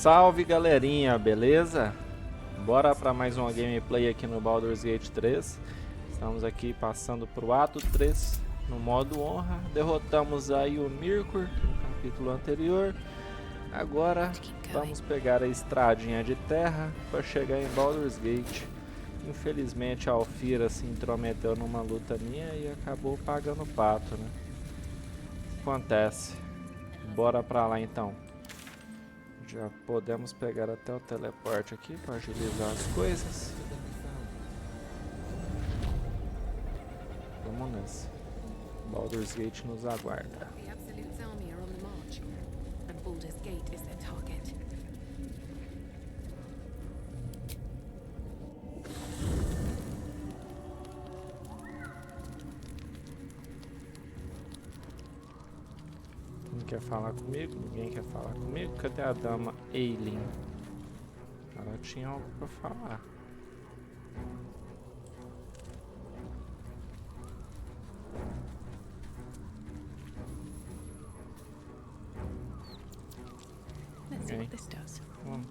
Salve galerinha, beleza? Bora para mais uma gameplay aqui no Baldurs Gate 3. Estamos aqui passando pro ato 3 no modo honra. Derrotamos aí o Mirkur no capítulo anterior. Agora vamos pegar a estradinha de terra para chegar em Baldurs Gate. Infelizmente a Alfira se intrometeu numa luta minha e acabou pagando o pato, né? Acontece. Bora pra lá então. Já podemos pegar até o teleporte aqui para agilizar as coisas. Vamos nessa. Baldur's Gate nos aguarda. Quer falar comigo? Ninguém quer falar comigo? Cadê a dama Eileen? Ela tinha algo pra falar. Ninguém. Vamos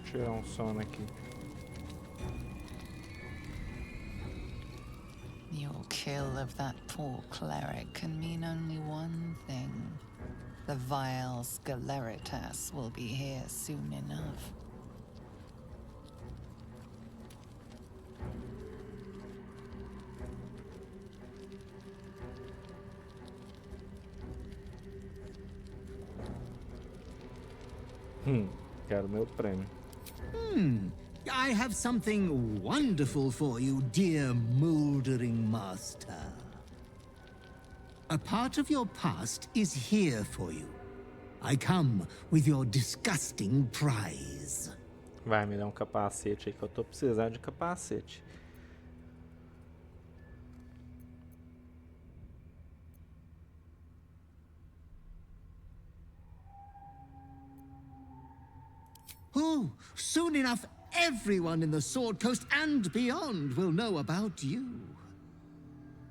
tirar um sono aqui. Your kill of that poor cleric can mean only one thing. The vile Sceleritas will be here soon enough. Quero meu prêmio. I have something wonderful for you, dear mouldering master. A part of your past is here for you. I come with your disgusting prize. Vai me dar um capacete aí que eu tô precisando de capacete. Oh, soon enough, everyone in the Sword Coast and beyond will know about you.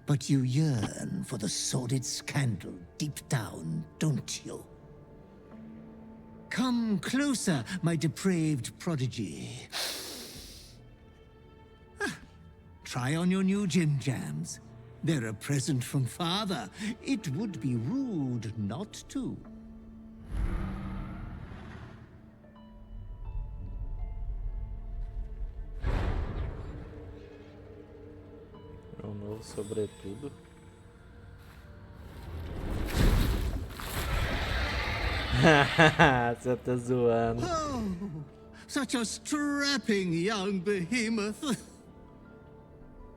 But you yearn for the sordid scandal deep down, don't you? Come closer, my depraved prodigy. Try on your new gym jams. They're a present from Father. It would be rude not to. Meu novo sobretudo. Você tá zoando. Oh, such a strapping young behemoth.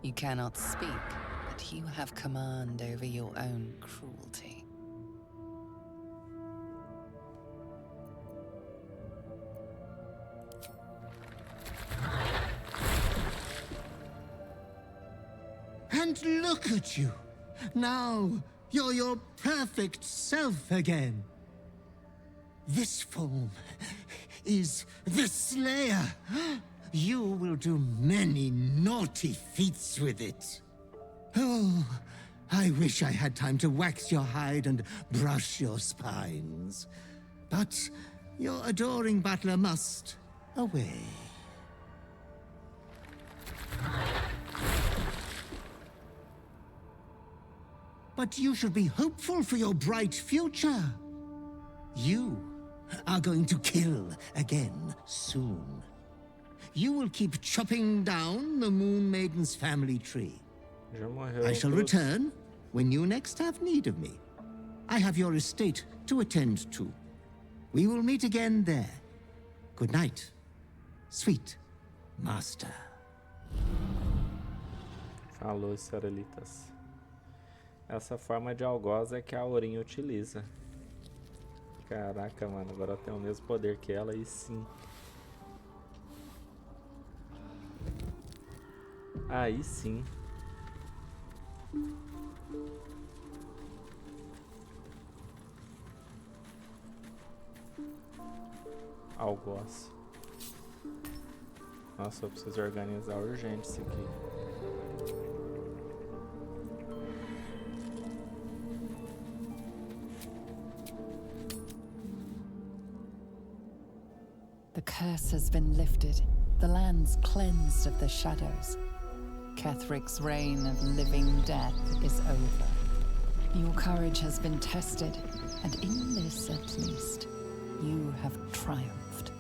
You cannot speak, but you have command over your own cruelty. And look at you. Now, you're your perfect self again. This form is the Slayer. You will do many naughty feats with it. Oh, I wish I had time to wax your hide and brush your spines. But your adoring butler must away. But you should be hopeful for your bright future. You are going to kill again soon. You will keep chopping down the Moon Maiden's family tree. I shall return when you next have need of me. I have your estate to attend to. We will meet again there. Good night, sweet master. Falou, Israelitas. Essa forma de algoz é que a Orin utiliza. Caraca, mano, agora eu tenho o mesmo poder que ela e sim. Aí sim. Algoz. Nossa, eu preciso organizar urgente isso aqui. The curse has been lifted, the land's cleansed of the shadows. Kethric's reign of living death is over. Your courage has been tested, and in this at least, you have triumphed.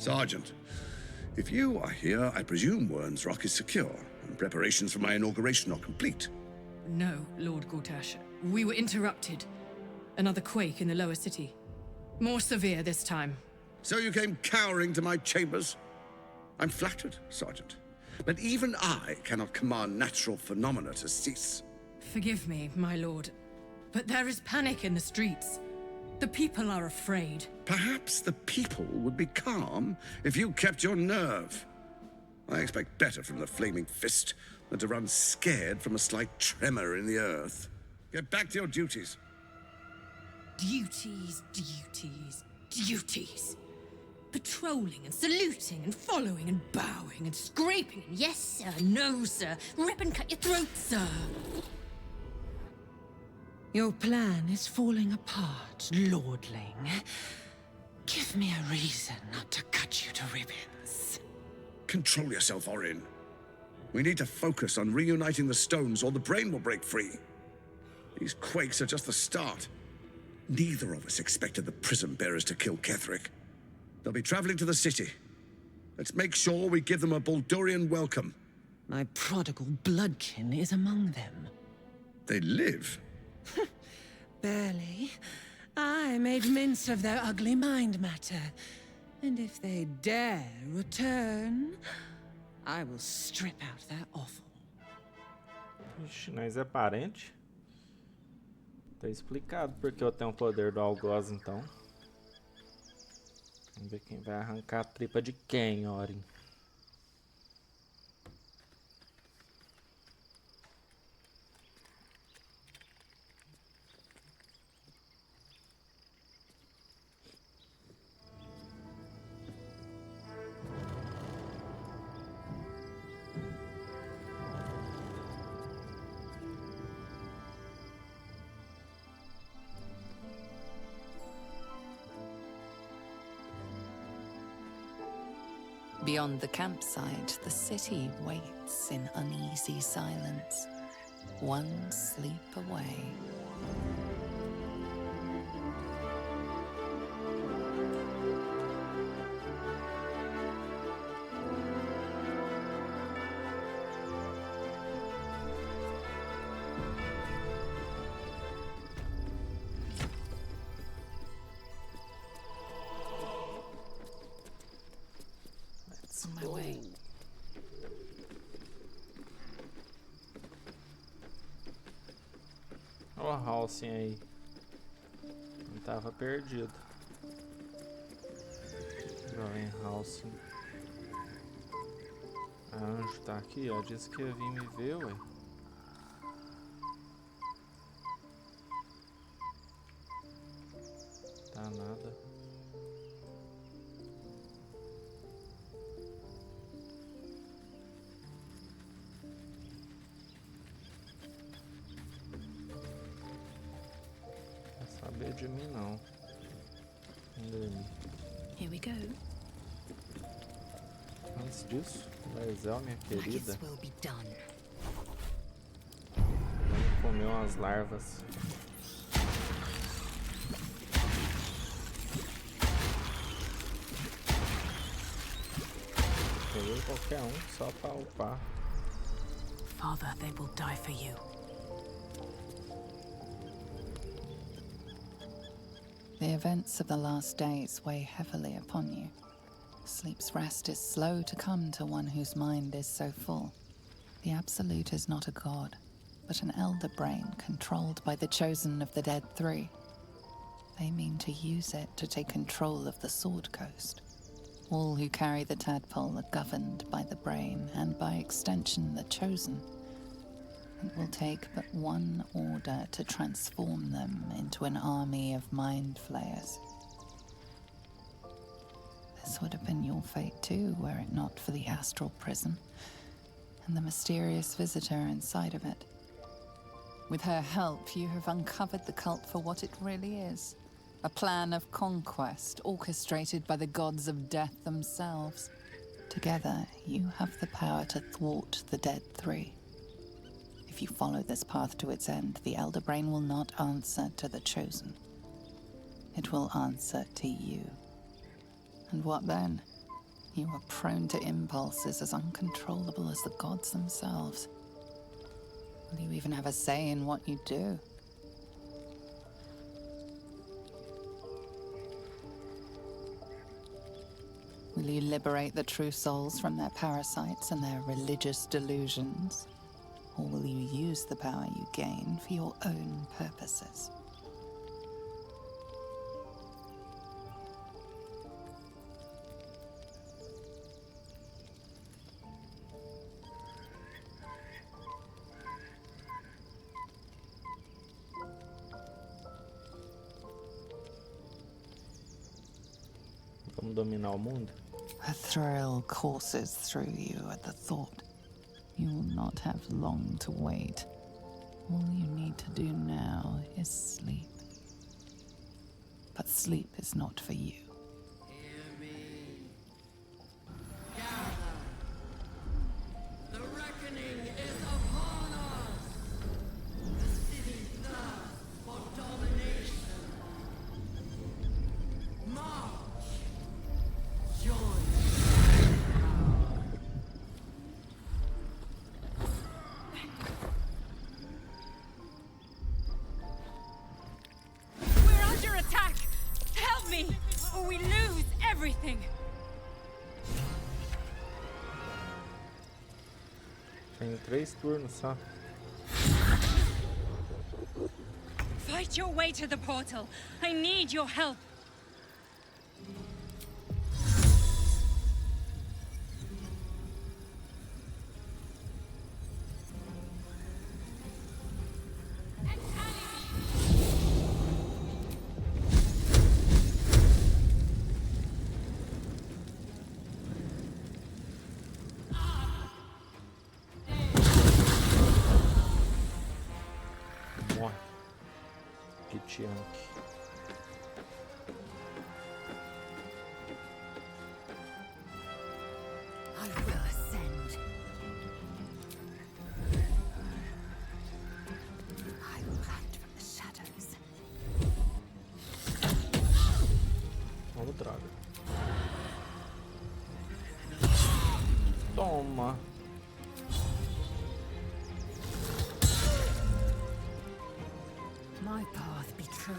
Sergeant, if you are here, I presume Wern's Rock is secure, and preparations for my inauguration are complete. No, Lord Gortash. We were interrupted. Another quake in the lower city. More severe this time. So you came cowering to my chambers? I'm flattered, Sergeant. But even I cannot command natural phenomena to cease. Forgive me, my lord, but there is panic in the streets. The people are afraid. Perhaps the people would be calm if you kept your nerve. I expect better from the Flaming Fist than to run scared from a slight tremor in the earth. Get back to your duties. Duties, duties, duties. Patrolling and saluting and following and bowing and scraping and yes sir, no sir, rip and cut your throat, sir. Your plan is falling apart, lordling. Give me a reason not to cut you to ribbons. Control yourself, Orin. We need to focus on reuniting the stones or the brain will break free. These quakes are just the start. Neither of us expected the Prism Bearers to kill Ketheric. They'll be traveling to the city. Let's make sure we give them a Baldurian welcome. My prodigal bloodkin is among them. They live. Barely. I made mince of their ugly mind matter. And if they dare return, I will strip out their offal. Ixi, nós é parente? Tá explicado porque eu tenho o poder do algoz, então. Vamos ver quem vai arrancar a tripa de quem, Orin. Beyond the campsite, the city waits in uneasy silence, one sleep away. On my way. Olha o Halcyon aí. Não tava perdido. Jovem Halcyon. A Anjo tá aqui, ó. Disse que ia vir me ver, ué. Tá nada. Saber de mim não. Here we go. Antes disso, Laezel, minha querida, Will be done. vamos comer umas larvas. Peguei qualquer um só pra upar. Father, they will die for you. The events of the last days weigh heavily upon you. Sleep's rest is slow to come to one whose mind is so full. The Absolute is not a god, but an elder brain controlled by the chosen of the Dead Three. They mean to use it to take control of the Sword Coast. All who carry the tadpole are governed by the brain, and by extension the chosen. It will take but one order to transform them into an army of mind flayers. This would have been your fate too, were it not for the astral prison and the mysterious visitor inside of it. With her help, you have uncovered the cult for what it really is. A plan of conquest orchestrated by the gods of death themselves. Together, you have the power to thwart the Dead Three. If you follow this path to its end, the Elder Brain will not answer to the Chosen. It will answer to you. And what then? You are prone to impulses as uncontrollable as the gods themselves. Will you even have a say in what you do? Will you liberate the true souls from their parasites and their religious delusions? Or will you use the power you gain for your own purposes? Vamos dominar o mundo? A thrill courses through you at the thought. You will not have long to wait. All you need to do now is sleep. But sleep is not for you. Hear me. Gather. The reckoning is upon us. The city thirsts for domination. March. Join. We're under attack! Help me, or we lose everything! Tem 3 turnos só. Fight your way to the portal. I need your help. Morre. Githyanks. I will ascend. I will hunt from the shadows. Vamos, droga. Toma. My path be true.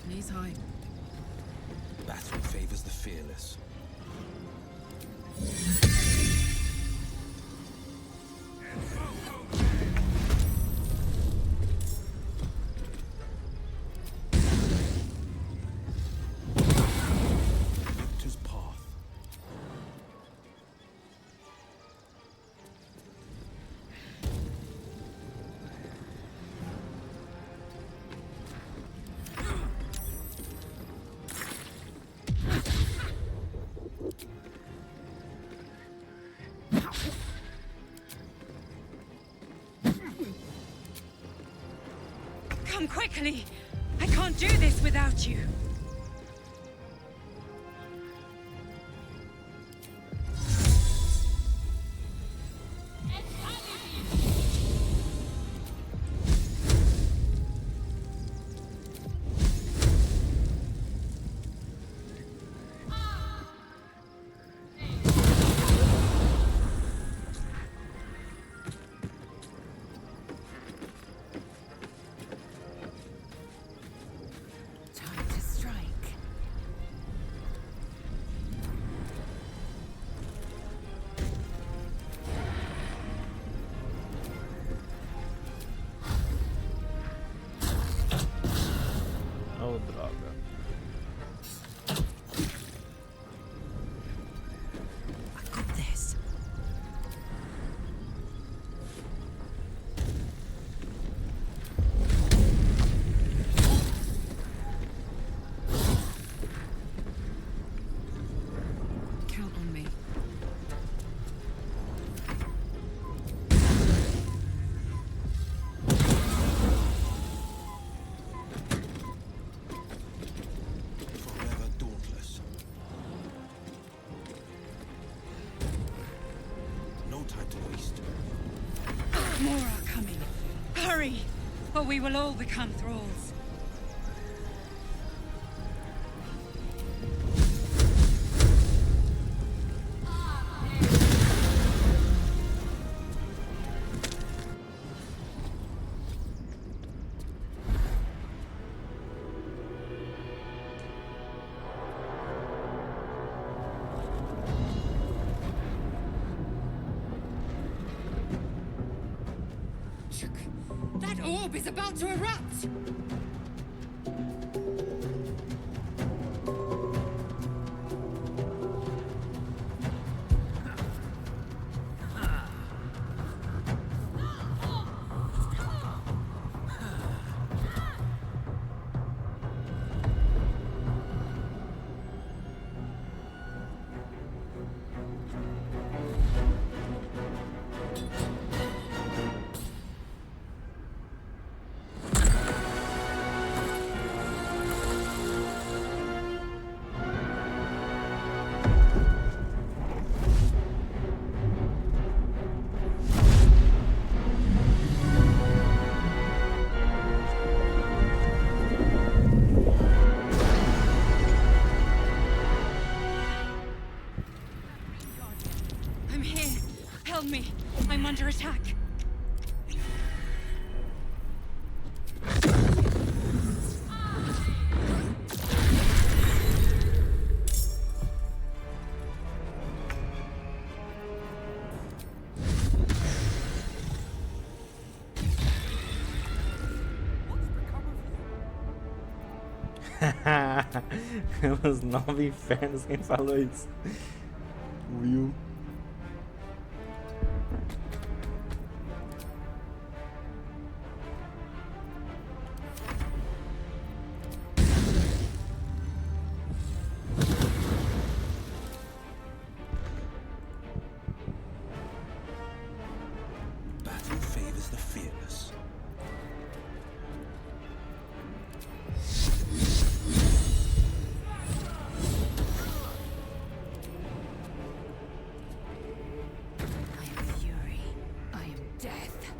Knees high. Battle favors the fearless. Come quickly! I can't do this without you! Time to strike. Oh, droga. I got this. Count on me. Forever dauntless. No time to waste. More are coming. Hurry! Or we will all become thralls. That orb is about to erupt! I'm here. Help me. I'm under attack. Os 9 infernos, quem falou isso? Will. Battle favors the fearless. I am fury. I am death.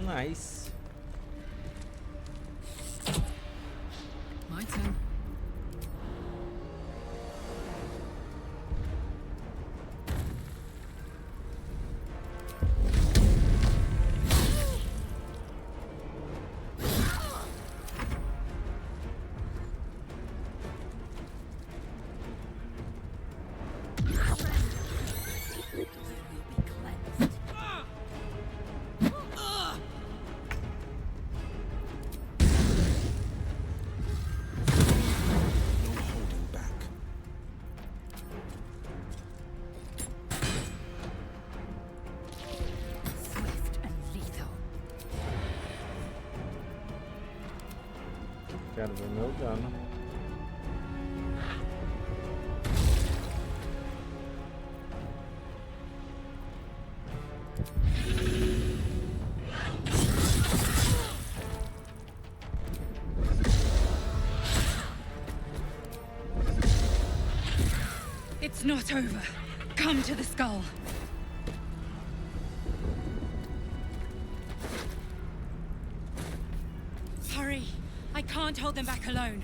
Nice. My turn. No holding back. Swift and lethal. Quero ver meu dano. It's not over. Come to the skull. Hurry! I can't hold them back alone.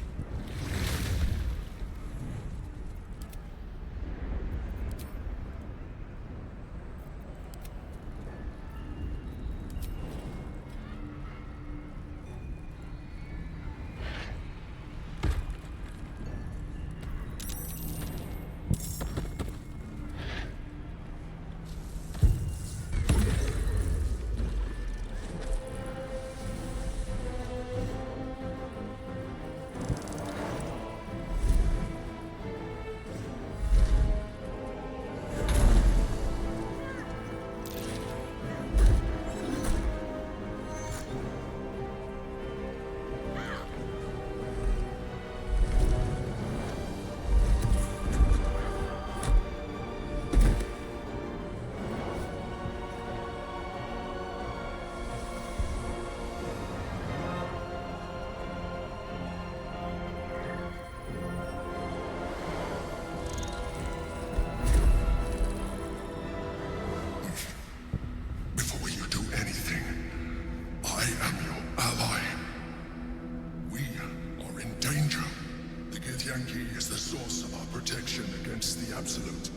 Absolute.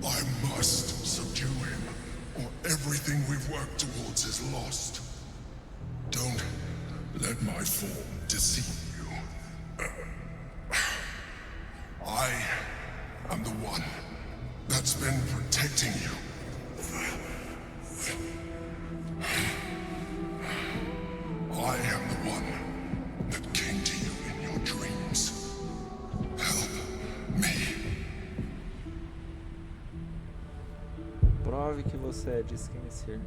I must subdue him, or everything we've worked towards is lost. Don't let my form deceive you. I am the one that's been protecting you. I am the one that came to you in your dreams. Prove que você é desconhecer.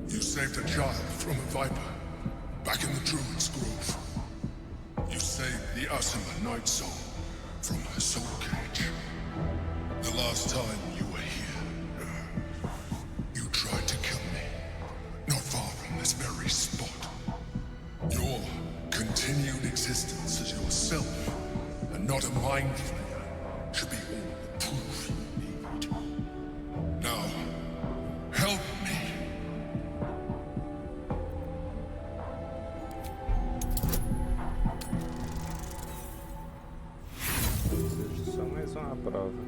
You saved a child from a viper, back in the Druid's Grove. You saved the Assassinar Night Soul from her soul cage. The last time you were here, you tried to kill me, not far from this very spot. Your continued existence as yourself, and not a mind flayer, should be all the proof you need. Now, help me. Só mais uma prova.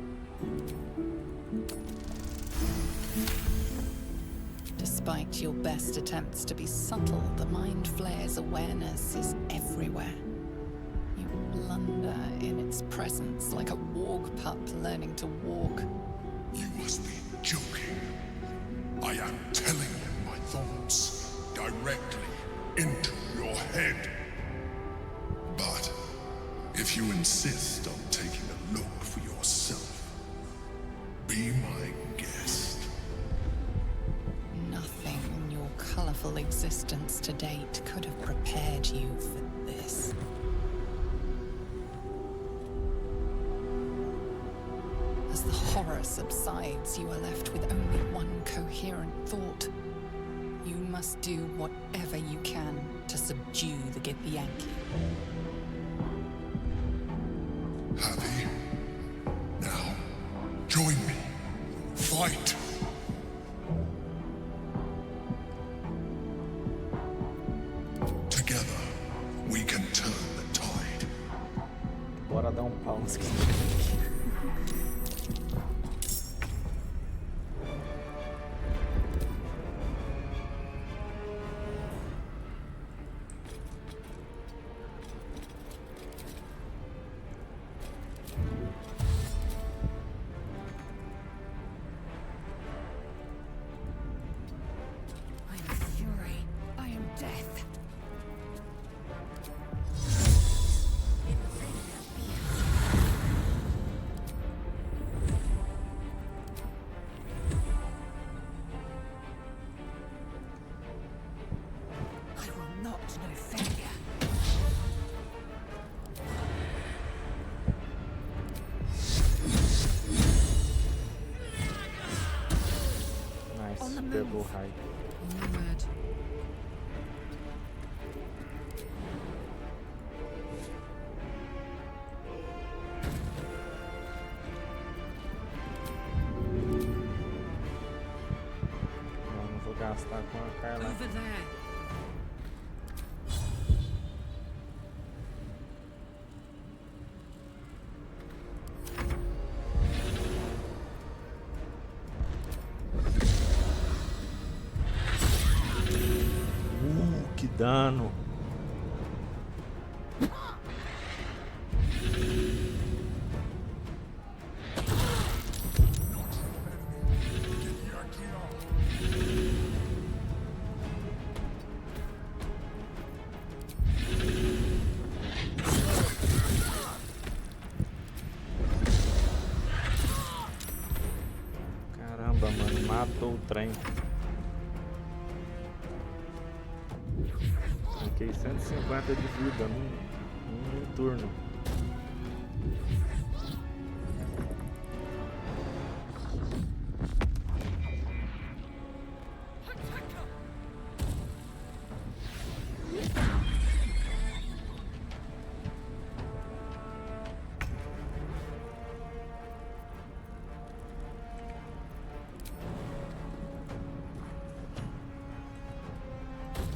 Despite your best attempts to be subtle, the Mind Flayer's awareness is everywhere. You blunder in its presence like a warg pup learning to walk. You must be joking. I am telling you my thoughts directly into your head. But if you insist on taking a look for yourself, be my guest. Nothing in your colorful existence to date could have prepared you for this. As the horror subsides, you are left with only one coherent thought. You must do whatever you can to subdue the Githyanks. Happy? Now, join me. Fight! Together, we can turn the tide. Bora dar pau nos que pegou o raio. gastar com a Carla. Over there. Que dano. Caramba, mano, matou o trem. Fiquei 150 de vida num turno.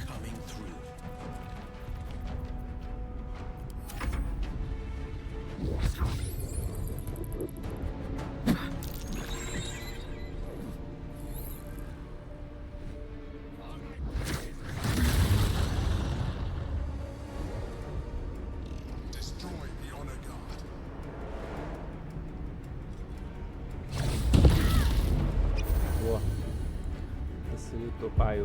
Coming through. Destroy the honor guard. Boa. Facilitou, pai. I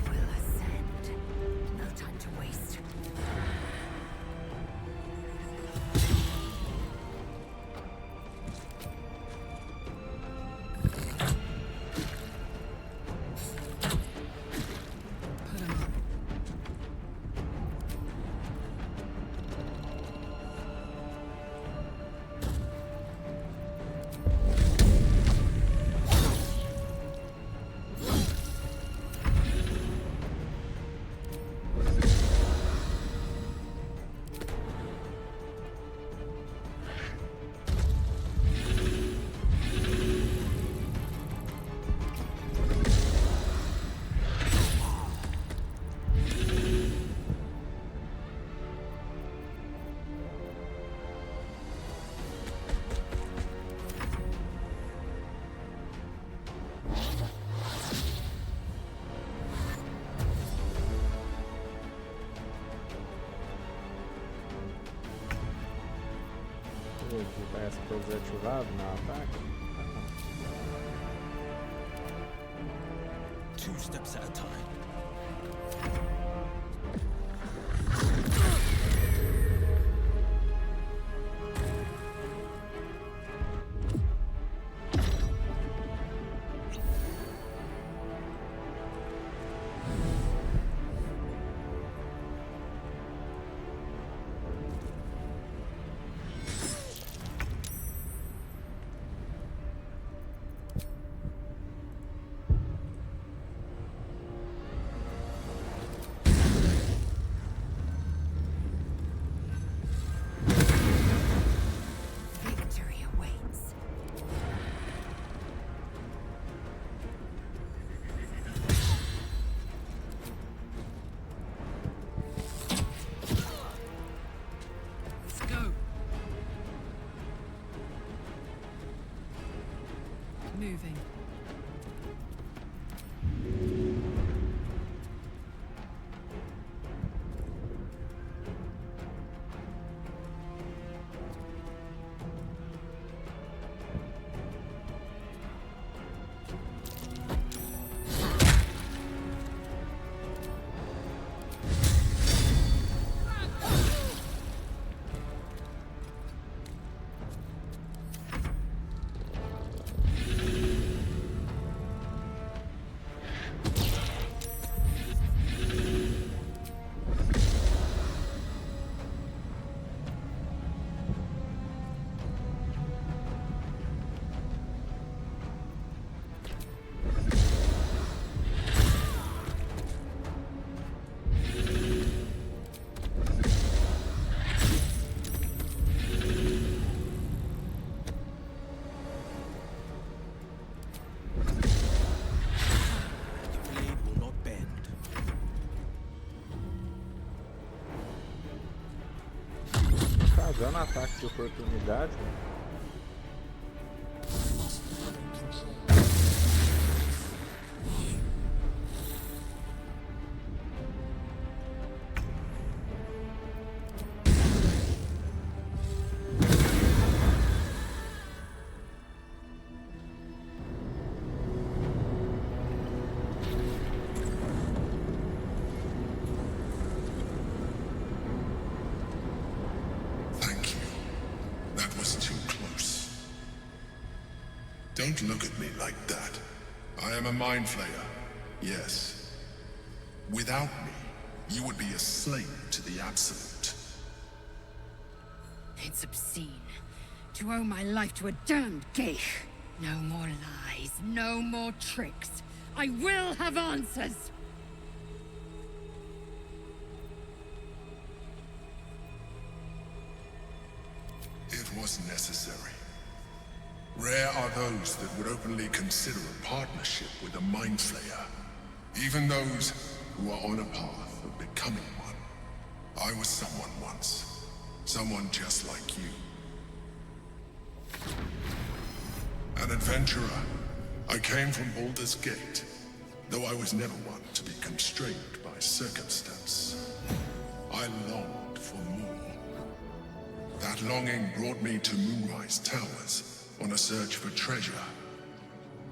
will ascend. No time to waste. Put 'em up. Parece que foi desativado no ataque. Two steps at a time. Victory awaits. Let's go. Moving. Tá dando ataque de oportunidade. Don't look at me like that. I am a mind flayer, yes. Without me, you would be a slave to the Absolute. It's obscene. To owe my life to a damned geich. No more lies, no more tricks. I will have answers! It was necessary. Rare are those that would openly consider a partnership with a mind flayer. Even those who are on a path of becoming one. I was someone once. Someone just like you. An adventurer. I came from Baldur's Gate, though I was never one to be constrained by circumstance. I longed for more. That longing brought me to Moonrise Towers, on a search for treasure.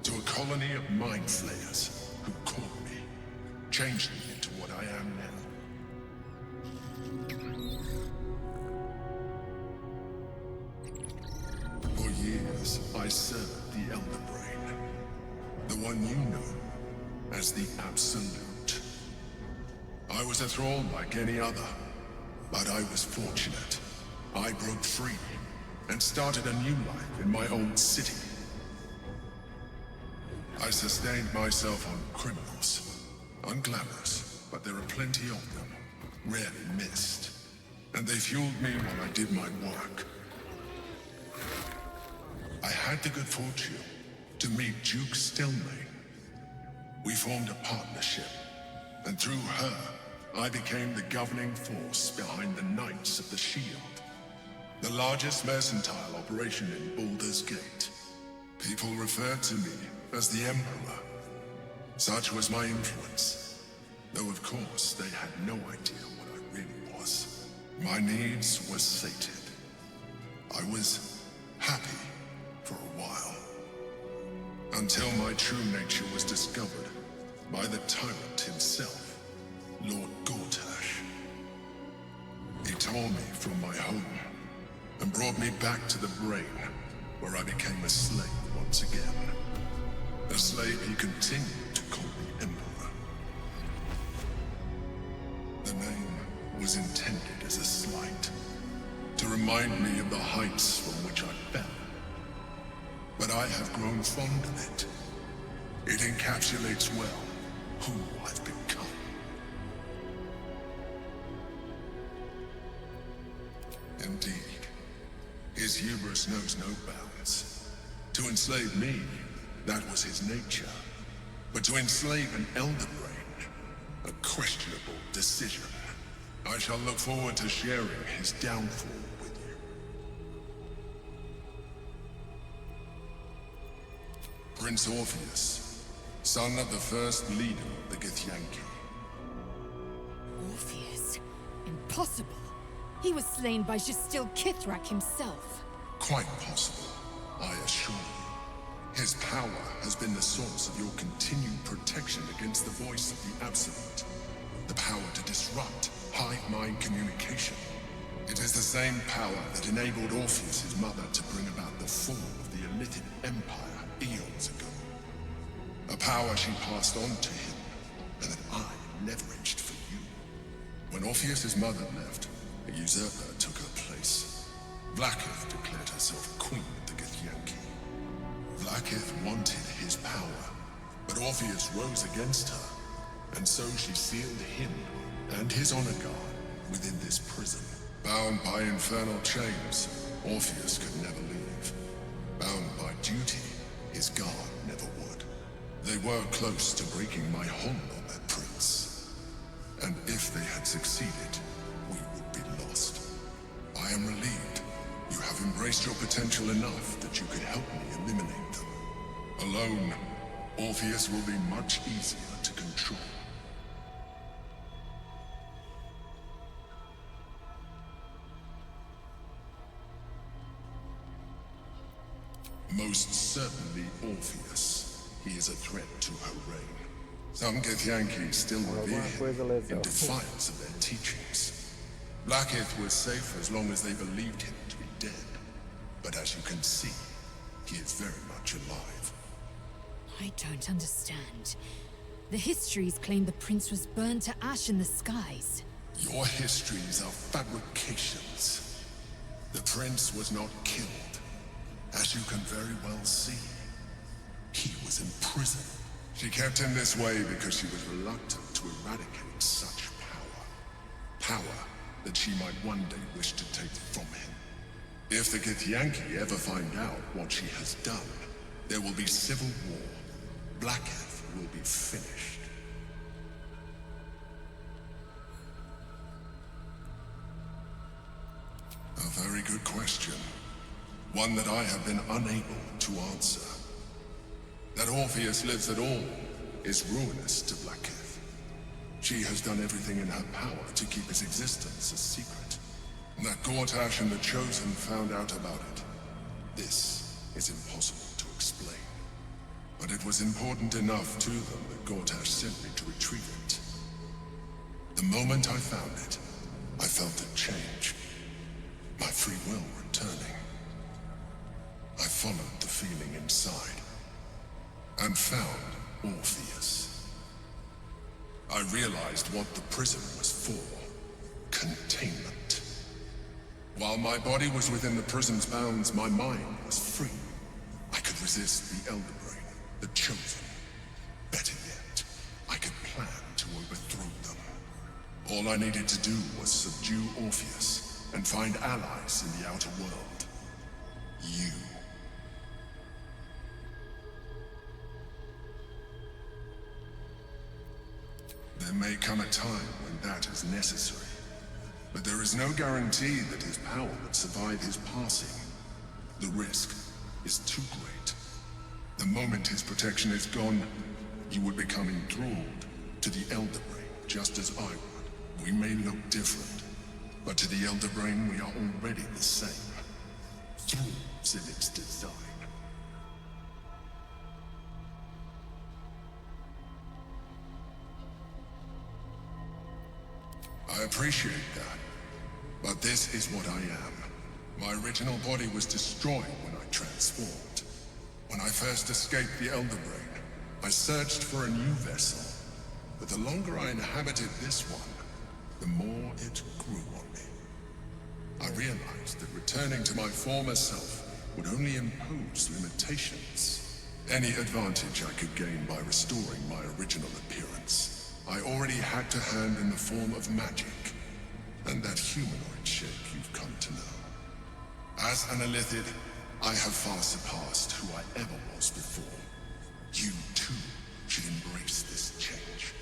To a colony of mind flayers who caught me, changed me into what I am now. For years, I served the Elder Brain. The one you know as the Absolute. I was a thrall like any other, but I was fortunate. I broke free and started a new life in my old city. I sustained myself on criminals. Unglamorous, but there are plenty of them, rarely missed. And they fueled me while I did my work. I had the good fortune to meet Duke Stelmane. We formed a partnership, and through her, I became the governing force behind the Knights of the Shield. The largest mercantile operation in Baldur's Gate. People referred to me as the Emperor. Such was my influence. Though of course they had no idea what I really was. My needs were sated. I was happy for a while. Until my true nature was discovered by the tyrant himself, Lord Gortash. He tore me from my home and brought me back to the brain, where I became a slave once again. A slave he continued to call the Emperor. The name was intended as a slight, to remind me of the heights from which I fell. But I have grown fond of it. It encapsulates well who I've become. Indeed. His hubris knows no bounds. To enslave me, that was his nature. But to enslave an Elder Brain, a questionable decision. I shall look forward to sharing his downfall with you. Prince Orpheus, son of the first leader of the Githyanks. Orpheus? Impossible. He was slain by Justil Kithrak himself. Quite possible, I assure you. His power has been the source of your continued protection against the voice of the Absolute. The power to disrupt hive mind communication. It is the same power that enabled Orpheus' mother to bring about the fall of the Elitid Empire eons ago. A power she passed on to him, and that I leveraged for you. When Orpheus' mother left, a usurper took her place. Vlaakith declared herself queen of the Githyanks. Vlaakith wanted his power, but Orpheus rose against her, and so she sealed him and his honor guard within this prison. Bound by infernal chains, Orpheus could never leave. Bound by duty, his guard never would. They were close to breaking my hold on that prince. And if they had succeeded, we would be lost. I I am relieved. You have embraced your potential enough that you could help me eliminate them. Alone, Orpheus will be much easier to control. Most certainly Orpheus. He is a threat to her reign. Some Githyanks still revere him in defiance of their teachings. Blackith was safe as long as they believed him to be dead. But as you can see, he is very much alive. I don't understand. The histories claim the prince was burned to ash in the skies. Your histories are fabrications. The prince was not killed. As you can very well see, he was in prison. She kept him this way because she was reluctant to eradicate such power. Power that she might one day wish to take from him. If the Githyanki ever find out what she has done, there will be civil war. Blackith will be finished. A very good question. One that I have been unable to answer. That Orpheus lives at all is ruinous to Blackith. She has done everything in her power to keep his existence a secret. That Gortash and the Chosen found out about it. This is impossible to explain. But it was important enough to them that Gortash sent me to retrieve it. The moment I found it, I felt a change. My free will returning. I followed the feeling inside, and found Orpheus. I realized what the prison was for. Containment. While my body was within the prison's bounds, my mind was free. I could resist the Elder Brain, the Chosen. Better yet, I could plan to overthrow them. All I needed to do was subdue Orpheus, and find allies in the outer world. You. There may come a time when that is necessary, but there is no guarantee that his power would survive his passing. The risk is too great. The moment his protection is gone, you would become enthralled to the Elder Brain, just as I would. We may look different, but to the Elder Brain we are already the same. Thralls in its design. I appreciate that, but this is what I am. My original body was destroyed when I transformed. When I first escaped the Elder Brain, I searched for a new vessel, but the longer I inhabited this one, the more it grew on me. I realized that returning to my former self would only impose limitations. Any advantage I could gain by restoring my original appearance, I already had to hand in the form of magic, and that humanoid shape you've come to know. As an Illithid, I have far surpassed who I ever was before. You, too, should embrace this change.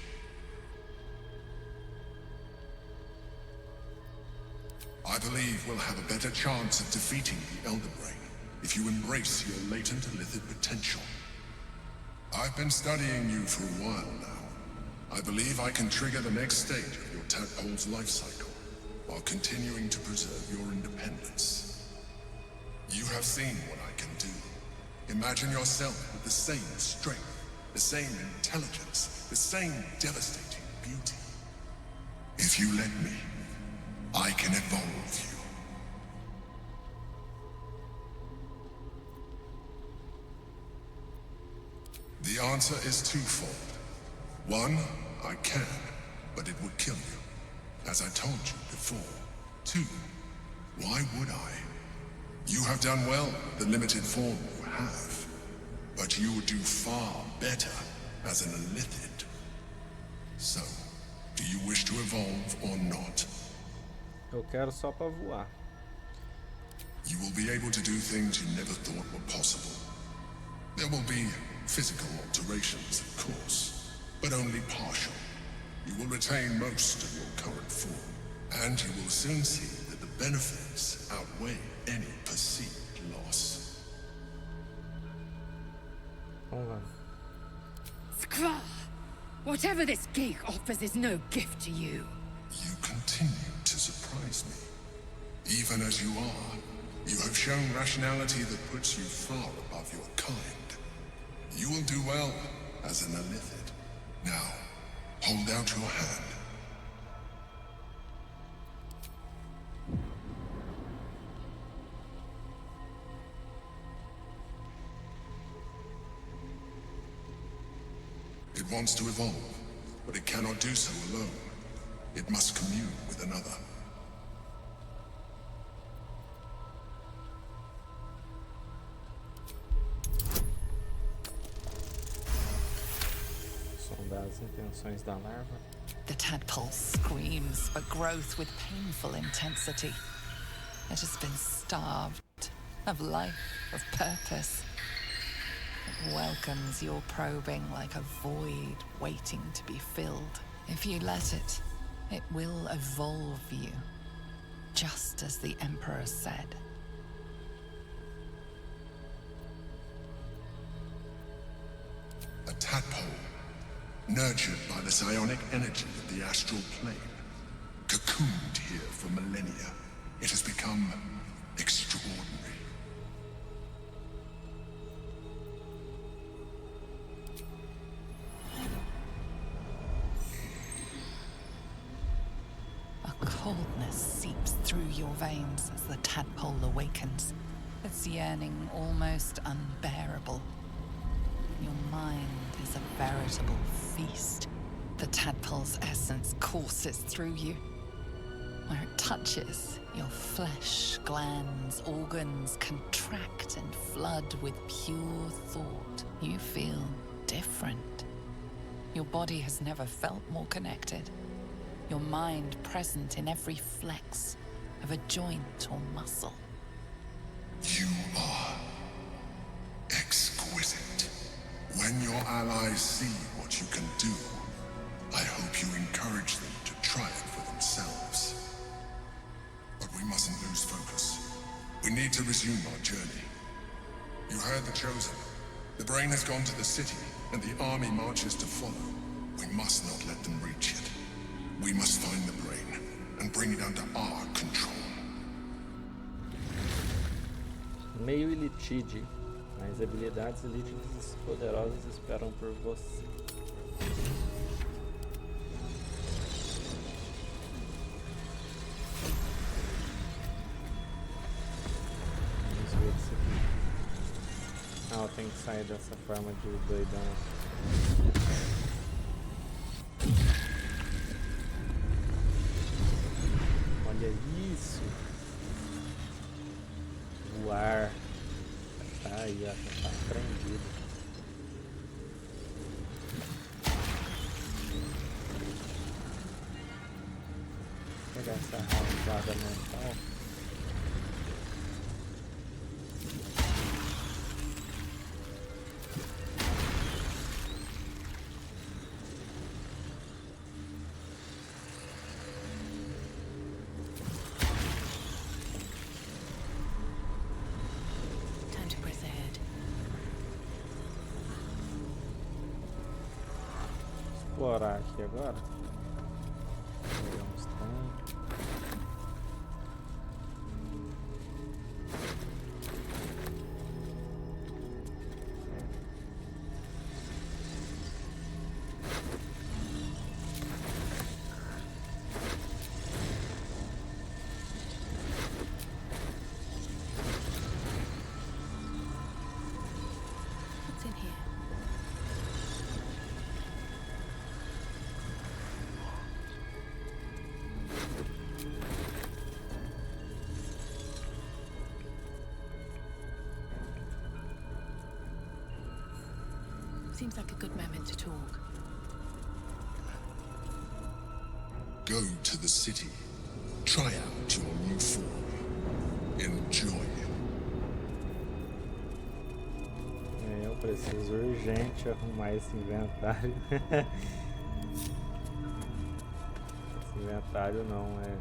I believe we'll have a better chance of defeating the Elder Brain if you embrace your latent Illithid potential. I've been studying you for a while now. I believe I can trigger the next stage of your tadpole's life cycle, while continuing to preserve your independence. You have seen what I can do. Imagine yourself with the same strength, the same intelligence, the same devastating beauty. If you let me, I can evolve you. The answer is twofold. One, I can, but it would kill you, as I told you before. Two, why would I? You have done well with the limited form you have, but you would do far better as an Illithid. So, do you wish to evolve or not? Eu quero só pra voar. You will be able to do things you never thought were possible. There will be physical alterations, of course, but only partial. You will retain most of your current form, and you will soon see that the benefits outweigh any perceived loss. Vamos lá. Skra! Whatever this gig offers is no gift to you. You continue to surprise me. Even as you are, you have shown rationality that puts you far above your kind. You will do well as an Illithid. Now, hold out your hand. It wants to evolve, but it cannot do so alone. It must commune with another. Sondar as intenções da larva. The tadpole screams for growth with painful intensity. It has been starved of life, of purpose. It welcomes your probing like a void waiting to be filled. If you let it, it will evolve you, just as the Emperor said. A tadpole, nurtured by the psionic energy of the astral plane, cocooned here for millennia, it has become extraordinary. A coldness seeps through your veins as the tadpole awakens, its yearning almost unbearable. Your mind is a veritable feast. The tadpole's essence courses through you. Where it touches, your flesh, glands, organs contract and flood with pure thought. You feel different. Your body has never felt more connected. Your mind present in every flex of a joint or muscle. You are exquisite. When your allies see what you can do, I hope you encourage them to try it for themselves. But we mustn't lose focus. We need to resume our journey. You heard the Chosen. The brain has gone to the city, and the army marches to follow. We must not let them reach it. We must find the brain, and bring it under our control. Meio Illithid, mas habilidades Illithids poderosas esperam por você. Vamos ver isso aqui. Ah, eu tenho que sair dessa forma de doidão. Olha isso! Voar. Aí, ó, tá prendido. Vou pegar essa rausada mental. Explorar aqui agora. Pegamos trem. What's in here? Seems like a good moment to talk. Go to the city. Try out your new form. Enjoy. Eu preciso urgente arrumar esse inventário. Esse inventário não é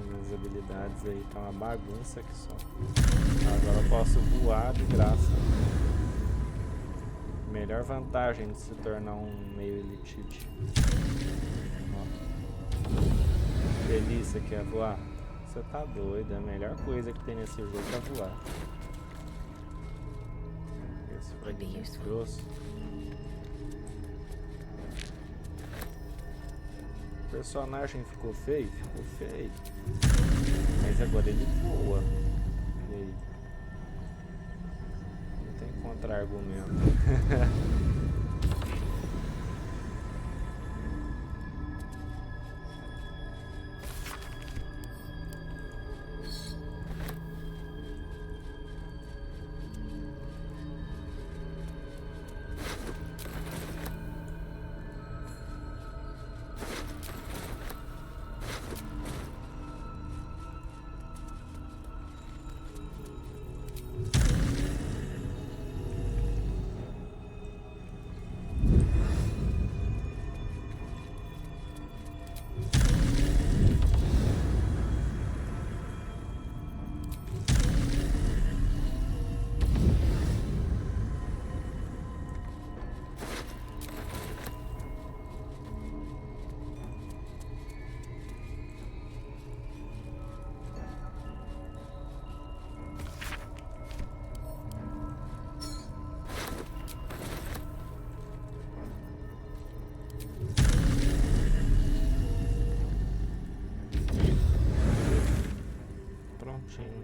minhas habilidades. habilidades aí, tá uma bagunça aqui só. Agora eu posso voar de graça. Melhor vantagem de se tornar um meio elitite. Ó. Delícia que é voar. Você tá doido, é a melhor coisa que tem nesse jogo é voar. Esse fragmento grosso. O personagem ficou feio? Ficou feio. Mas agora ele voa. E aí? Não tem contra-argumento.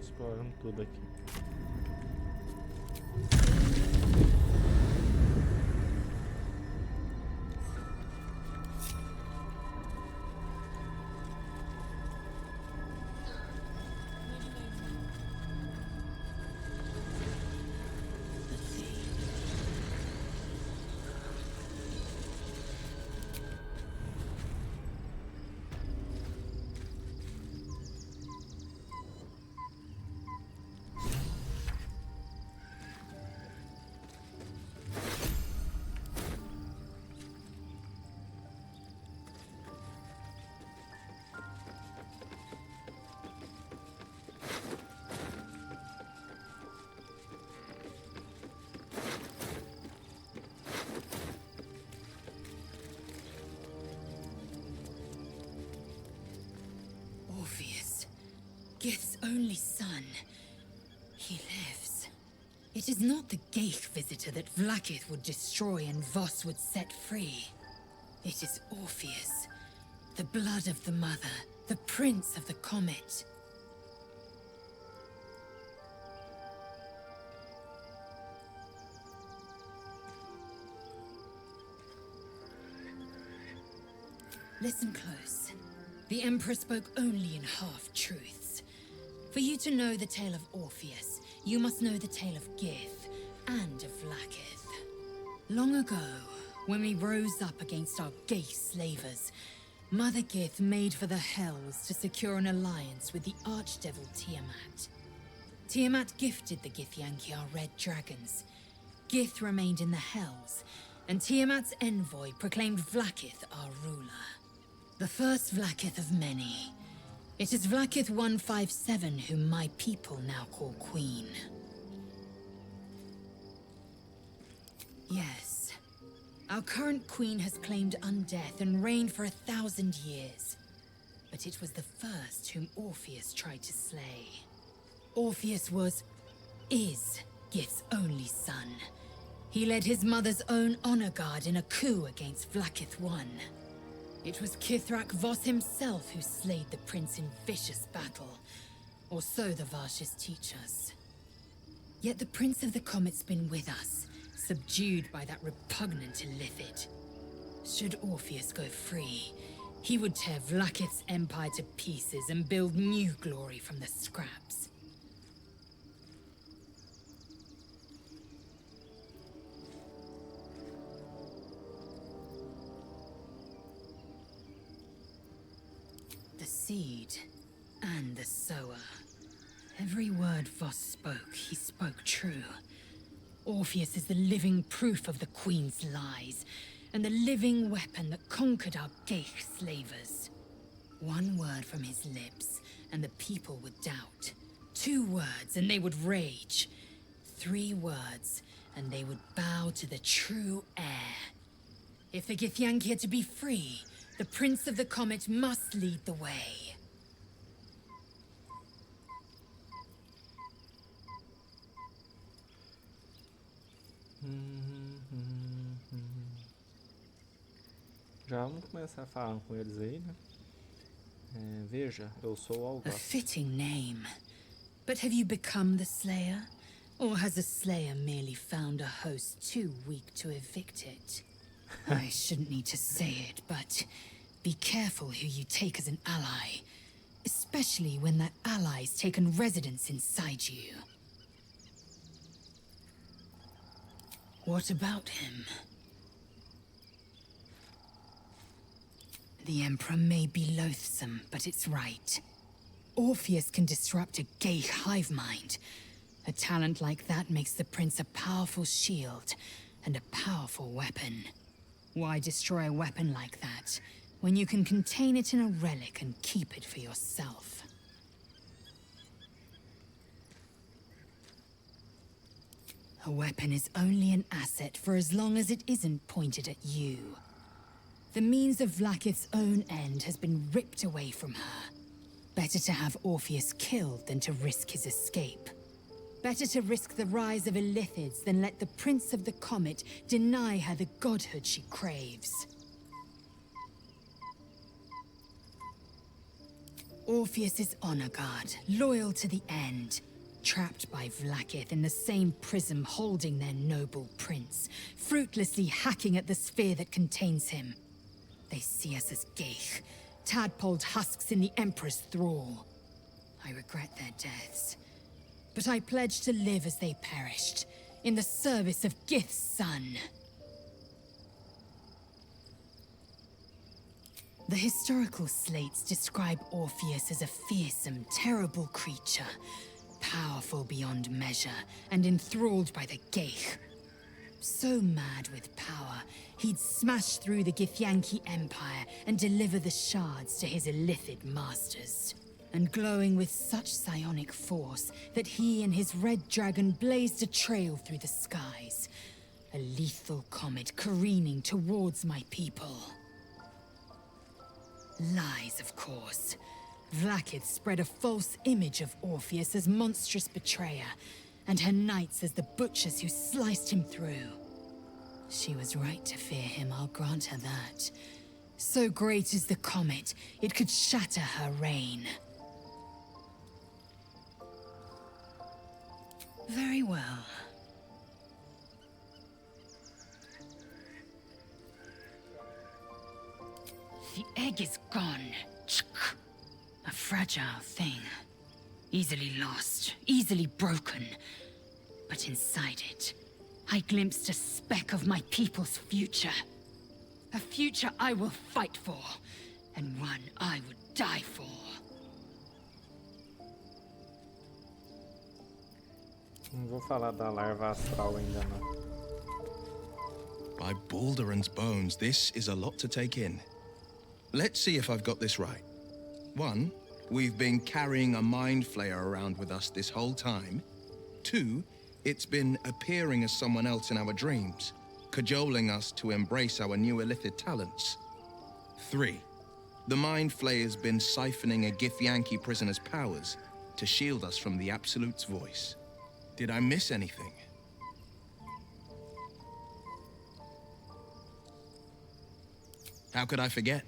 Explorando tudo aqui. Gith's only son. He lives. It is not the Ghaik visitor that Vlaakith would destroy and Voss would set free. It is Orpheus, the blood of the mother, the prince of the comet. Listen close. The Emperor spoke only in half-truths. For you to know the tale of Orpheus, you must know the tale of Gith and of Vlaakith. Long ago, when we rose up against our gay slavers, Mother Gith made for the Hells to secure an alliance with the archdevil Tiamat. Tiamat gifted the Githyanks our red dragons. Gith remained in the Hells, and Tiamat's envoy proclaimed Vlaakith our ruler. The first Vlaakith of many. It is Vlaakith 157 whom my people now call Queen. Yes. Our current queen has claimed undeath and reigned for 1,000 years. But it was the first whom Orpheus tried to slay. Orpheus is Gith's only son. He led his mother's own honor guard in a coup against Vlaakith I. It was Kithrak Voss himself who slayed the prince in vicious battle, or so the Varshas teach us. Yet the Prince of the Comet's been with us, subdued by that repugnant Illithid. Should Orpheus go free, he would tear Vlaakith's empire to pieces and build new glory from the scraps. The seed and the sower. Every word Voss spoke, he spoke true. Orpheus is the living proof of the Queen's lies, and the living weapon that conquered our Ghaik slavers. One word from his lips, and the people would doubt. 2 words, and they would rage. 3 words, and they would bow to the true heir. If the Githyanks are to be free, the Prince of the Comet must lead the way. Já vamos começar falando com eles aí, né? Veja, eu sou o A Algoth. fitting name. But have you become the Slayer? Or has a Slayer merely found a host too weak to evict it? I shouldn't need to say it, but be careful who you take as an ally. Especially when that ally's taken residence inside you. What about him? The Emperor may be loathsome, but it's right. Orpheus can disrupt a gay hive mind. A talent like that makes the Prince a powerful shield and a powerful weapon. Why destroy a weapon like that, when you can contain it in a relic and keep it for yourself? A weapon is only an asset for as long as it isn't pointed at you. The means of Vlaakith's own end has been ripped away from her. Better to have Orpheus killed than to risk his escape. Better to risk the rise of Illithids than let the Prince of the Comet deny her the godhood she craves. Orpheus is honor guard, loyal to the end. Trapped by Vlaakith in the same prism holding their noble prince, fruitlessly hacking at the sphere that contains him. They see us as geich, tadpoled husks in the Emperor's thrall. I regret their deaths, but I pledge to live as they perished, in the service of Gith's son. The historical slates describe Orpheus as a fearsome, terrible creature, powerful beyond measure, and enthralled by the geich. So mad with power, he'd smash through the Githyanki Empire and deliver the shards to his Illithid masters. And glowing with such psionic force that he and his red dragon blazed a trail through the skies. A lethal comet careening towards my people. Lies, of course. Vlaakith spread a false image of Orpheus as monstrous betrayer, and her knights as the butchers who sliced him through. She was right to fear him, I'll grant her that. So great is the comet, it could shatter her reign. Very well. The egg is gone. A fragile thing. Easily lost, easily broken. But inside it, I glimpsed a speck of my people's future. A future I will fight for, and one I would die for. Não vou falar da larva astral ainda não. By Baldur's bones, this is a lot to take in. Let's see if I've got this right. 1, we've been carrying a mind flayer around with us this whole time. 2, it's been appearing as someone else in our dreams, cajoling us to embrace our new Illithid talents. 3, the mind flayer's been siphoning a Githyanki prisoner's powers to shield us from the Absolute's voice. Did I miss anything? How could I forget?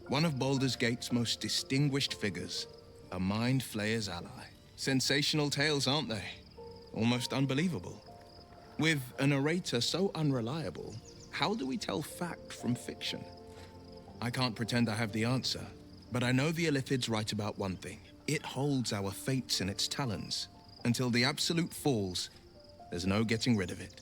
One of Baldur's Gate's most distinguished figures, a mind flayer's ally. Sensational tales, aren't they? Almost unbelievable. With a narrator so unreliable, how do we tell fact from fiction? I can't pretend I have the answer, but I know the Illithid's right about one thing. It holds our fates in its talons. Until the Absolute falls, there's no getting rid of it.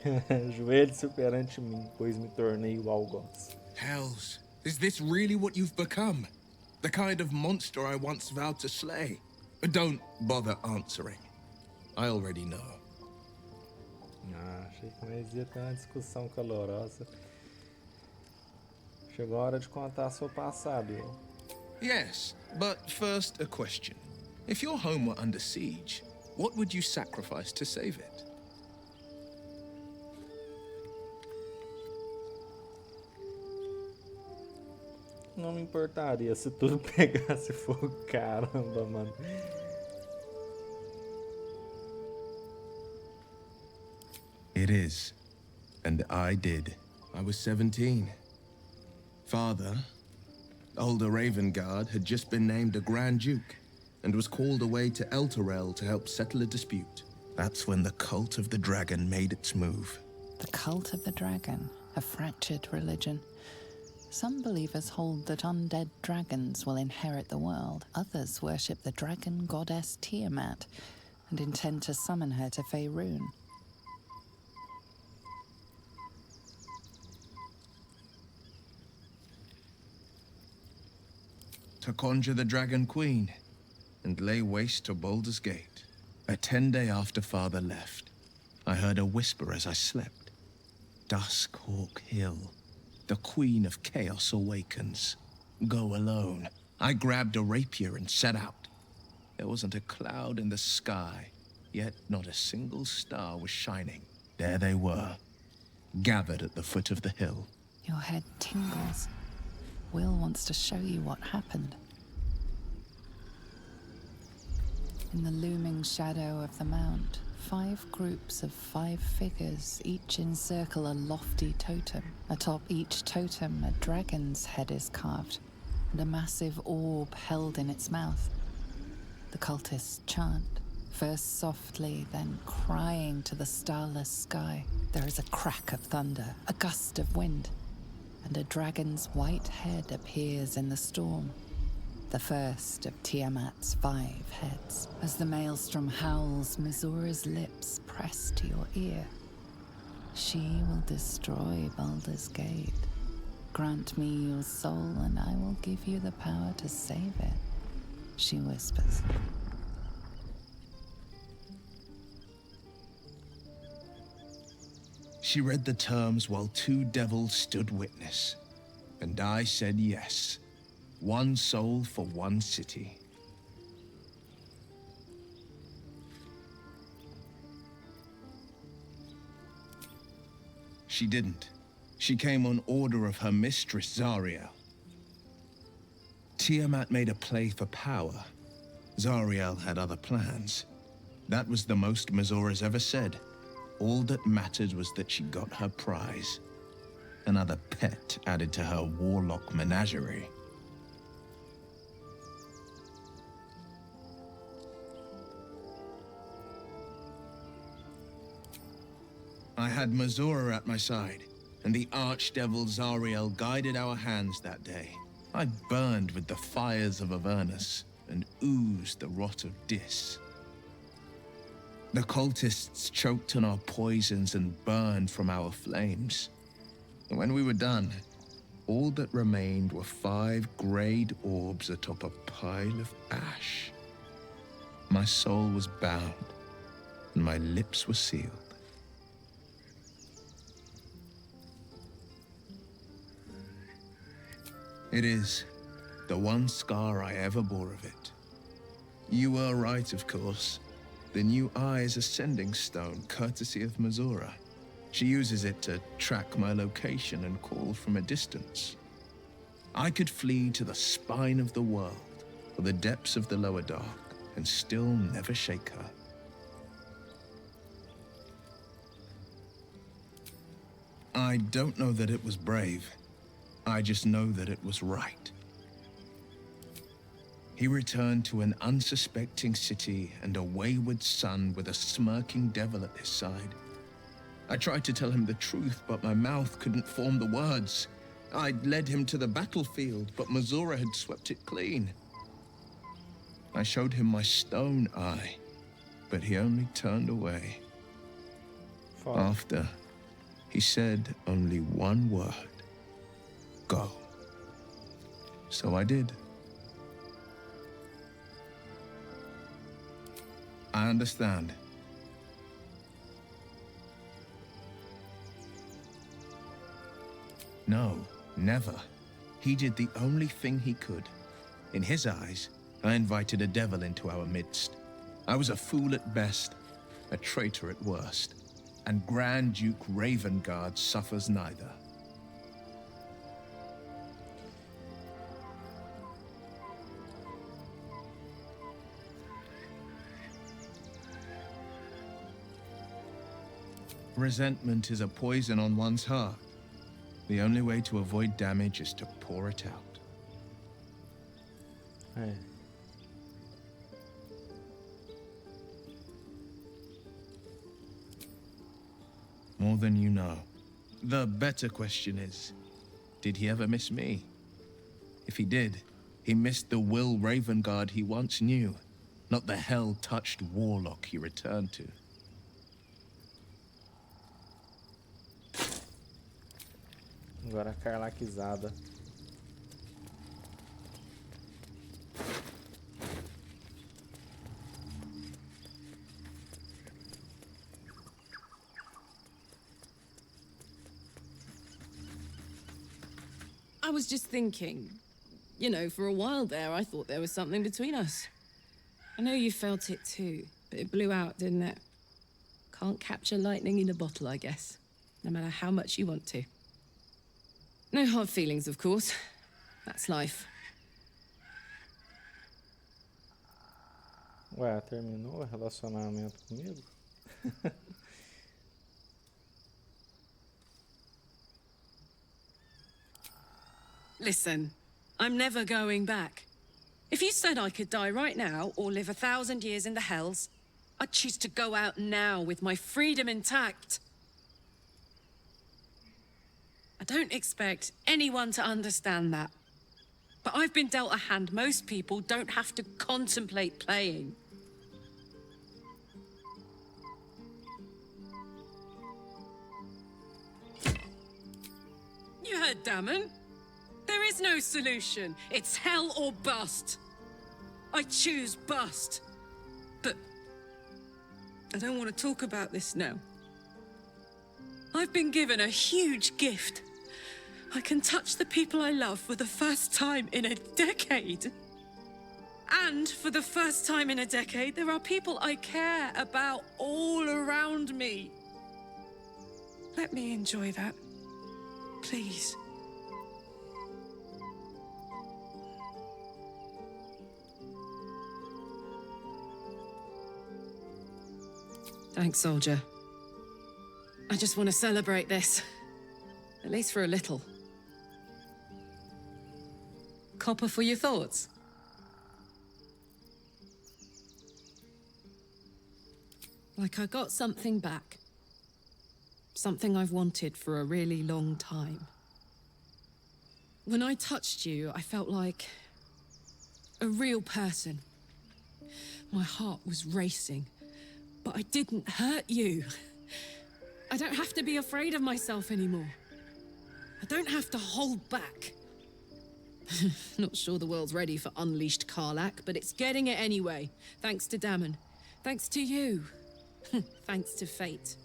Joelhe-se perante mim, pois me tornei o algoz. Hells, is this really what you've become? The kind of monster I once vowed to slay? Don't bother answering. I already know. Achei que nós ia ter uma discussão calorosa. Chegou a hora de contar seu passado. Yes, but first a question. If your home were under siege, what would you sacrifice to save it? Não me importaria se tudo pegasse fogo. Caramba, mano. It is. And I did. I was 17. Father, older Ravengard, had just been named a Grand Duke and was called away to Elturel to help settle a dispute. That's when the cult of the dragon made its move. The cult of the dragon, a fractured religion. Some believers hold that undead dragons will inherit the world. Others worship the dragon goddess Tiamat and intend to summon her to Faerun. To conjure the Dragon Queen and lay waste to Baldur's Gate. A 10-day after Father left, I heard a whisper as I slept. Duskhawk Hill. The Queen of Chaos awakens. Go alone. I grabbed a rapier and set out. There wasn't a cloud in the sky, yet not a single star was shining. There they were, gathered at the foot of the hill. Your head tingles. Will wants to show you what happened. In the looming shadow of the mount, 5 groups of 5 figures each encircle a lofty totem. Atop each totem, a dragon's head is carved, and a massive orb held in its mouth. The cultists chant, first softly, then crying to the starless sky. There is a crack of thunder, a gust of wind, and a dragon's white head appears in the storm. The first of Tiamat's 5 heads. As the maelstrom howls, Missoura's lips press to your ear. She will destroy Baldur's Gate. Grant me your soul and I will give you the power to save it, she whispers. She read the terms while 2 devils stood witness, and I said yes. 1 soul for 1 city. She didn't. She came on order of her mistress, Zariel. Tiamat made a play for power. Zariel had other plans. That was the most Missoura's ever said. All that mattered was that she got her prize. Another pet added to her warlock menagerie. I had Missoura at my side, and the archdevil Zariel guided our hands that day. I burned with the fires of Avernus and oozed the rot of Dis. The cultists choked on our poisons and burned from our flames. And when we were done, all that remained were 5 grayed orbs atop a pile of ash. My soul was bound, and my lips were sealed. It is the one scar I ever bore of it. You were right, of course. The new eye is a sending stone, courtesy of Missoura. She uses it to track my location and call from a distance. I could flee to the spine of the world, or the depths of the lower dark, and still never shake her. I don't know that it was brave. I just know that it was right. He returned to an unsuspecting city and a wayward son with a smirking devil at his side. I tried to tell him the truth, but my mouth couldn't form the words. I'd led him to the battlefield, but Missoura had swept it clean. I showed him my stone eye, but he only turned away. After, he said only one word. Go. So I did. I understand. No, never. He did the only thing he could. In his eyes, I invited a devil into our midst. I was a fool at best, a traitor at worst, and Grand Duke Ravengard suffers neither. Resentment is a poison on one's heart. The only way to avoid damage is to pour it out. É. More than you know. The better question is, did he ever miss me? If he did, he missed the Will Ravengard he once knew, not the hell-touched warlock he returned to. Agora a carlaquizada. I was just thinking, you know, for a while there, I thought there was something between us. I know you felt it too, but it blew out, didn't it? Can't capture lightning in a bottle, I guess, no matter how much you want to. No hard feelings, of course. That's life. Ué, terminou o relacionamento comigo? Listen, I'm never going back. If you said I could die right now or live 1,000 years in the hells, I'd choose to go out now with my freedom intact. I don't expect anyone to understand that. But I've been dealt a hand most people don't have to contemplate playing. You heard Damon. There is no solution. It's hell or bust. I choose bust. But I don't want to talk about this now. I've been given a huge gift. I can touch the people I love for the first time in a decade. And for the first time in a decade, there are people I care about all around me. Let me enjoy that. Please. Thanks, soldier. I just want to celebrate this. At least for a little. Copper for your thoughts? Like I got something back. Something I've wanted for a really long time. When I touched you, I felt like a real person. My heart was racing, but I didn't hurt you. I don't have to be afraid of myself anymore. I don't have to hold back. Not sure the world's ready for unleashed Karlach, but it's getting it anyway. Thanks to Damon. Thanks to you. Thanks to fate.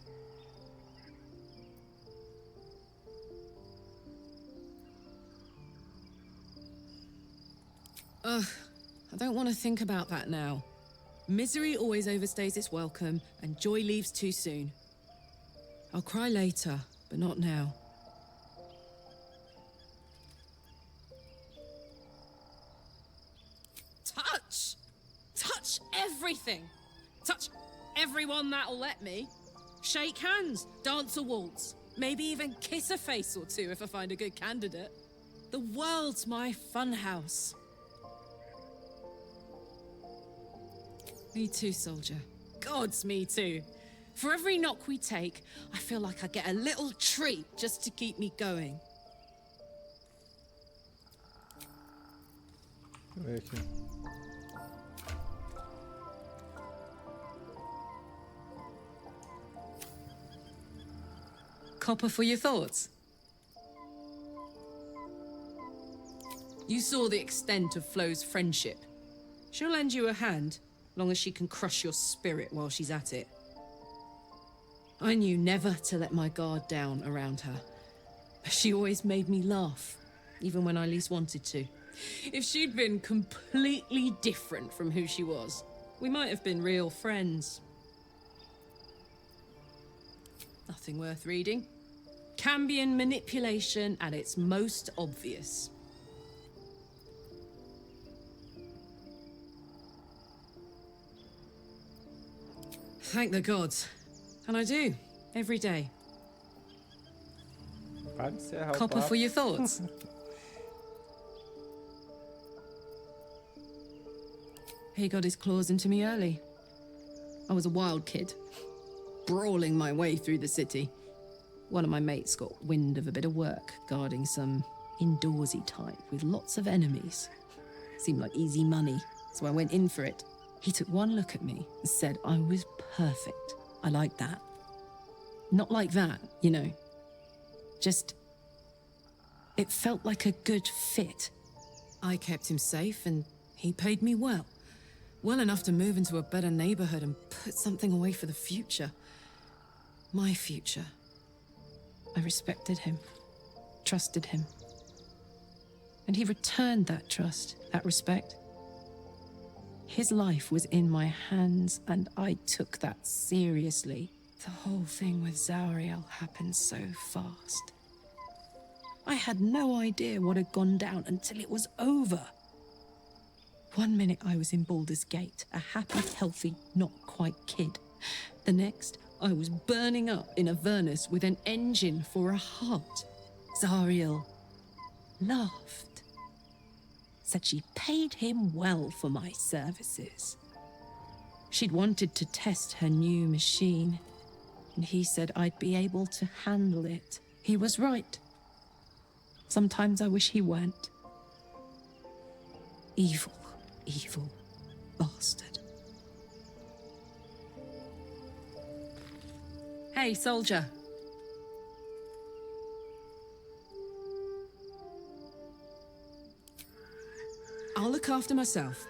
Ugh, I don't want to think about that now. Misery always overstays its welcome, and joy leaves too soon. I'll cry later, but not now. Touch! Touch everything! Touch everyone that'll let me. Shake hands, dance a waltz, maybe even kiss a face or two if I find a good candidate. The world's my funhouse. Me too, soldier. Gods, me too. For every knock we take, I feel like I get a little treat just to keep me going. Deixa eu ver aqui. Copper for your thoughts? You saw the extent of Flo's friendship. She'll lend you a hand, long as she can crush your spirit while she's at it. I knew never to let my guard down around her. She always made me laugh, even when I least wanted to. If she'd been completely different from who she was, we might have been real friends. Nothing worth reading. Cambion manipulation at its most obvious. Thank the gods. And I do, every day. Pode encerrar o Copper papo. for your thoughts. He got his claws into me early. I was a wild kid, brawling my way through the city. One of my mates got wind of a bit of work guarding some indoorsy type with lots of enemies. Seemed like easy money, so I went in for it. He took one look at me and said I was perfect. I like that. Not like that, you know. Just, it felt like a good fit. I kept him safe and he paid me well. Well enough to move into a better neighborhood and put something away for the future. My future. I respected him, trusted him. And he returned that trust, that respect. His life was in my hands, and I took that seriously. The whole thing with Zariel happened so fast. I had no idea what had gone down until it was over. 1 minute I was in Baldur's Gate, a happy, healthy, not quite kid. The next, I was burning up in Avernus with an engine for a heart. Zariel laughed. Said she paid him well for my services. She'd wanted to test her new machine, and he said I'd be able to handle it. He was right. Sometimes I wish he weren't. Evil, evil bastard. Hey, soldier. I'll look after myself.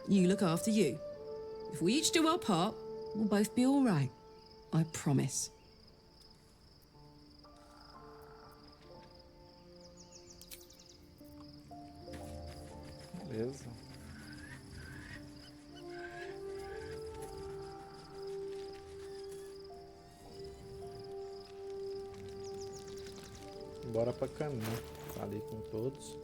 You look after you. If we each do our part, we'll both be all right. I promise. Beleza. Bora pra caminho. Falei com todos.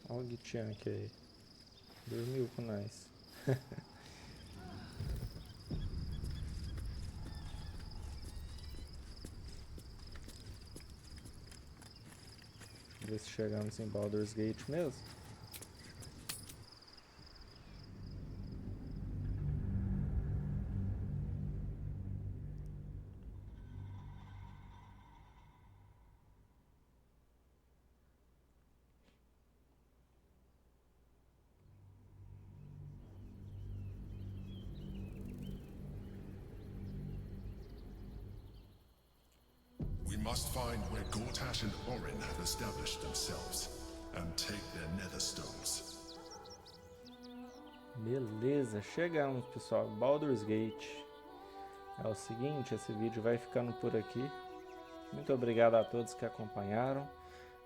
Olha o Githyanks aí. Dormiu com nós. Ver se chegamos em Baldur's Gate mesmo. We must find where Gortash and Orin have established themselves and take their nether stones. Beleza, chegamos, pessoal. Baldur's Gate. É o seguinte, esse vídeo vai ficando por aqui. Muito obrigado a todos que acompanharam.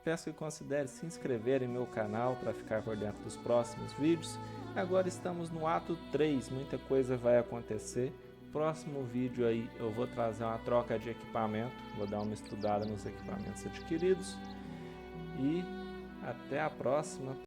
Peço que considere se inscrever em meu canal para ficar por dentro dos próximos vídeos. Agora estamos no ato 3, muita coisa vai acontecer. Próximo vídeo aí eu vou trazer uma troca de equipamento, vou dar uma estudada nos equipamentos adquiridos e até a próxima.